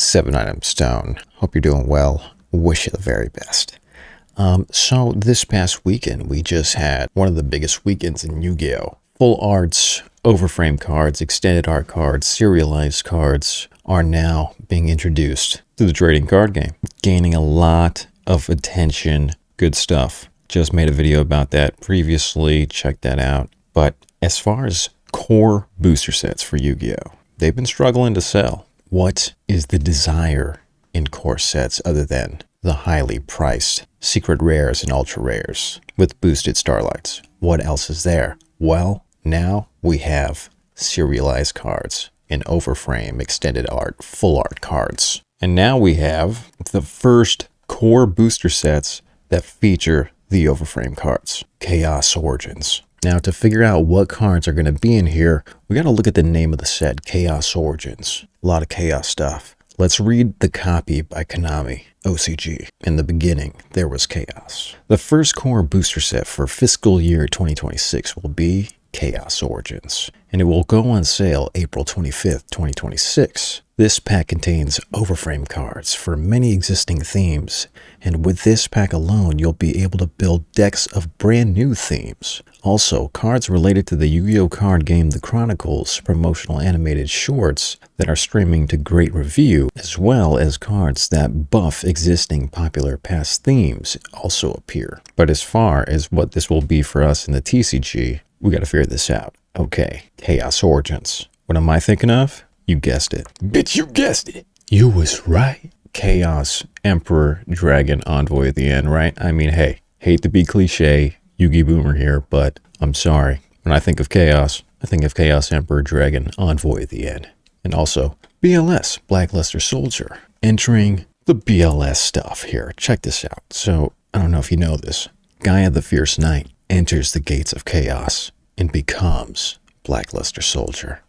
7 item stone. Hope you're doing well. Wish you the very best. So this past weekend, we just had one of the biggest weekends in Yu-Gi-Oh! Full arts, overframe cards, extended art cards, serialized cards are now being introduced to the trading card game, gaining a lot of attention. Good stuff. Just made a video about that previously. Check that out. But as far as core booster sets for Yu-Gi-Oh!, they've been struggling to sell. What is the desire in core sets other than the highly priced secret rares and ultra rares with boosted starlights? What else is there? Well, now we have serialized cards in overframe, extended art, full art cards. And now we have the first core booster sets that feature the overframe cards, Chaos Origins. Now, to figure out what cards are going to be in here, we got to look at the name of the set, Chaos Origins. A lot of chaos stuff. Let's read the copy by Konami, OCG. In the beginning, there was chaos. The first core booster set for fiscal year 2026 will be Chaos Origins, and it will go on sale April 25th, 2026. This pack contains overframe cards for many existing themes, and with this pack alone, you'll be able to build decks of brand new themes. Also, cards related to the Yu-Gi-Oh! Card game The Chronicles promotional animated shorts that are streaming to great review, as well as cards that buff existing popular past themes also appear. But as far as what this will be for us in the TCG, we gotta figure this out. Okay, Chaos Origins. What am I thinking of? You guessed it. Bitch, you guessed it. You was right. Chaos Emperor Dragon Envoy at the end, right? I mean, hey, hate to be cliche, Yu-Gi Boomer here, but I'm sorry. When I think of Chaos, I think of Chaos Emperor Dragon Envoy at the end. And also, BLS, Black Luster Soldier. Entering the BLS stuff here. Check this out. So, I don't know if you know this. Gaia the Fierce Knight enters the gates of chaos and becomes Black Luster Soldier.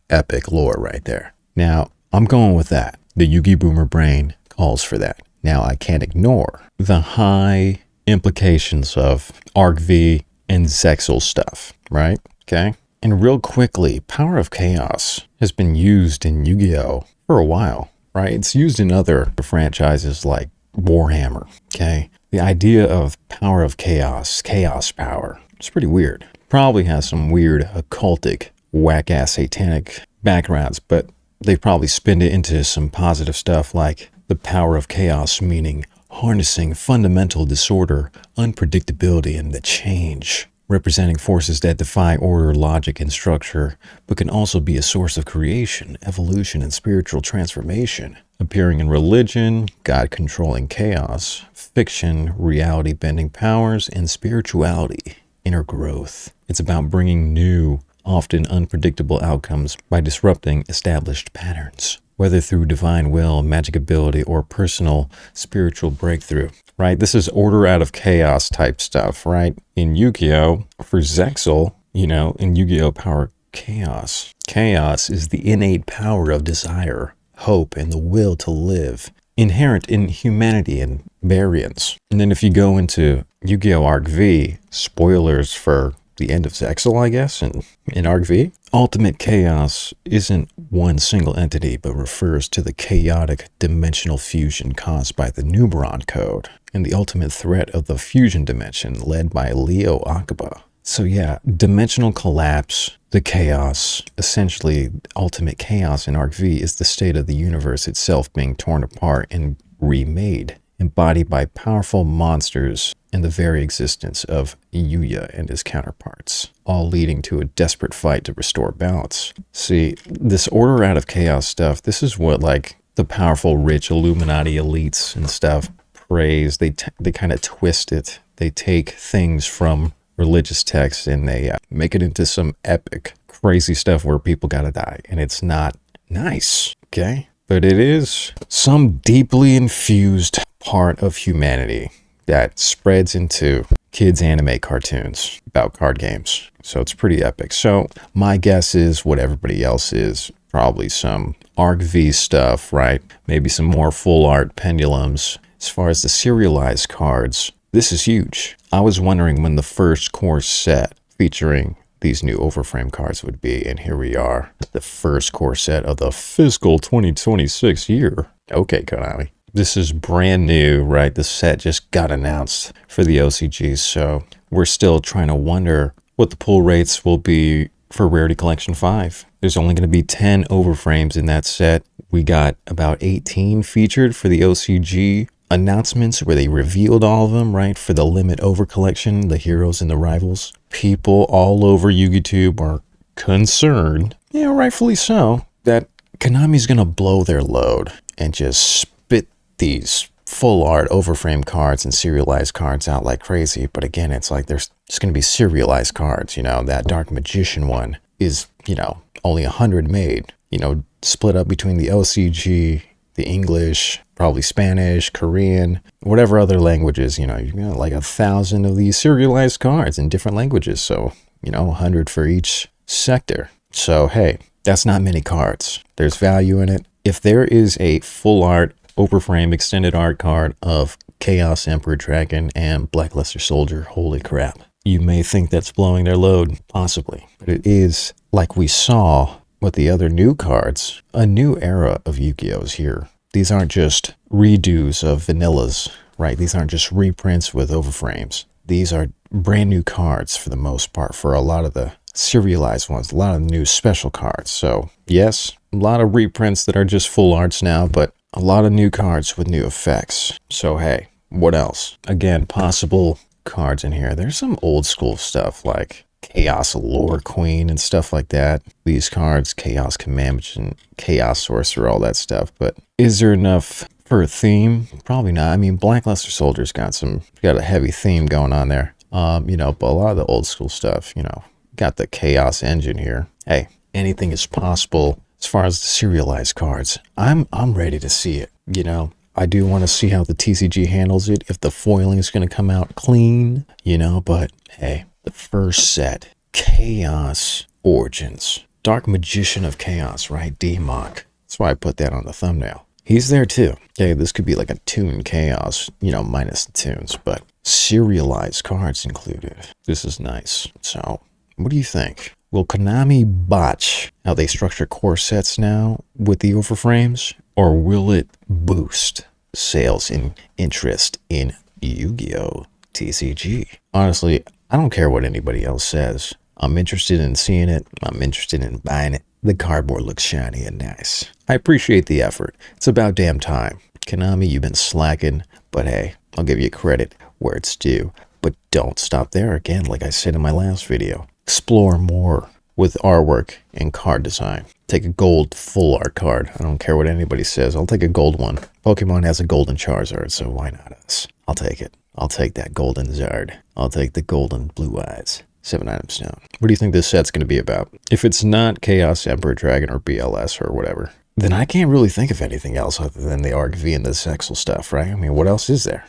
Epic lore right there. Now, I'm going with that. The Yu-Gi Boomer brain calls for that. Now, I can't ignore the high implications of ARC-V and Zexal stuff, right? Okay. And real quickly, Power of Chaos has been used in Yu-Gi-Oh! For a while, right? It's used in other franchises like Warhammer, okay? The idea of Power of Chaos, Chaos Power, it's pretty weird. Probably has some weird occultic, whack-ass satanic backgrounds, but they probably spin it into some positive stuff like the Power of Chaos, meaning harnessing fundamental disorder, unpredictability, and the change, representing forces that defy order, logic, and structure, but can also be a source of creation, evolution, and spiritual transformation, appearing in religion, God-controlling chaos, fiction, reality-bending powers, and spirituality, inner growth. It's about bringing new, often unpredictable outcomes by disrupting established patterns, whether through divine will, magic ability, or personal spiritual breakthrough, right? This is order out of chaos type stuff, right? In Yu-Gi-Oh! For Zexal, you know, in Yu-Gi-Oh! Power Chaos. Chaos is the innate power of desire, hope, and the will to live, inherent in humanity and variance. And then if you go into Yu-Gi-Oh! ARC-V, spoilers for the end of Zexal, I guess, in ARC-V. Ultimate Chaos isn't one single entity, but refers to the chaotic dimensional fusion caused by the Numeron Code and the ultimate threat of the fusion dimension led by Leo Akaba. So yeah, dimensional collapse, the chaos, essentially ultimate chaos in ARC-V is the state of the universe itself being torn apart and remade, embodied by powerful monsters and the very existence of Yugioh and his counterparts, all leading to a desperate fight to restore balance. See, this order out of chaos stuff, this is what like the powerful, rich Illuminati elites and stuff praise. They kind of twist it. They take things from religious texts and they make it into some epic, crazy stuff where people gotta die. And it's not nice, okay? But it is some deeply infused part of humanity that spreads into kids' anime cartoons about card games. So it's pretty epic. So my guess is what everybody else is, probably some ARC-V stuff, right? Maybe some more full art pendulums. As far as the serialized cards, this is huge. I was wondering when the first core set featuring these new Overframe cards would be. And here we are, the first core set of the fiscal 2026 year. Okay, Konami. This is brand new, right? The set just got announced for the OCG, so we're still trying to wonder what the pull rates will be for Rarity Collection 5. There's only going to be 10 Overframes in that set. We got about 18 featured for the OCG announcements where they revealed all of them, right? For the Limit Over collection, the heroes and the rivals. People all over YugiTube are concerned, yeah, rightfully so, that Konami's going to blow their load and just spit these full art Overframe cards and serialized cards out like crazy. But again, it's like there's just going to be serialized cards. You know, that Dark Magician one is, you know, only 100 made, you know, split up between the OCG, the English, probably Spanish, Korean, whatever other languages. You know, you've got like 1,000 of these serialized cards in different languages. So, you know, 100 for each sector. So, hey, that's not many cards. There's value in it. If there is a full art Overframe extended art card of Chaos Emperor Dragon and Blackluster Soldier, holy crap. You may think that's blowing their load, possibly. But it is, like we saw with the other new cards, a new era of Yu-Gi-Oh! Is here. These aren't just redos of vanillas, right? These aren't just reprints with Overframes. These are brand new cards for the most part for a lot of the serialized ones, a lot of new special cards. So yes, a lot of reprints that are just full arts now, but a lot of new cards with new effects. So hey, what else? Again, possible cards in here. There's some old school stuff like Chaos Lore Queen and stuff like that. These cards, Chaos Command and Chaos Sorcerer, all that stuff. But is there enough for a theme? Probably not. I mean, Blackluster Soldier's got a heavy theme going on there. You know, but a lot of the old school stuff, you know, got the Chaos engine here. Hey, anything is possible. As far as the serialized cards, I'm ready to see it. You know, I do want to see how the TCG handles it, if the foiling is going to come out clean, you know, but hey, the first set, Chaos Origins, Dark Magician of Chaos, right? D-Mock. That's why I put that on the thumbnail. He's there too. Okay, this could be like a Toon Chaos, you know, minus the tunes, but serialized cards included. This is nice. So, what do you think? Will Konami botch how they structure core sets now with the Overframes? Or will it boost sales and interest in Yu-Gi-Oh! TCG? Honestly, I don't care what anybody else says. I'm interested in seeing it. I'm interested in buying it. The cardboard looks shiny and nice. I appreciate the effort. It's about damn time. Konami, you've been slacking, but hey, I'll give you credit where it's due. But don't stop there. Again, like I said in my last video. Explore more with artwork and card design. Take a gold full art card. I don't care what anybody says. I'll take a gold one. Pokemon has a golden Charizard, so why not us? I'll take it. I'll take that golden Zard. I'll take the golden blue eyes. 7 items down. What do you think this set's going to be about? If it's not Chaos Emperor Dragon or BLS or whatever, then I can't really think of anything else other than the Arc V and the Zexal stuff, right? I mean, what else is there?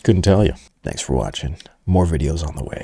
Couldn't tell you. Thanks for watching. More videos on the way.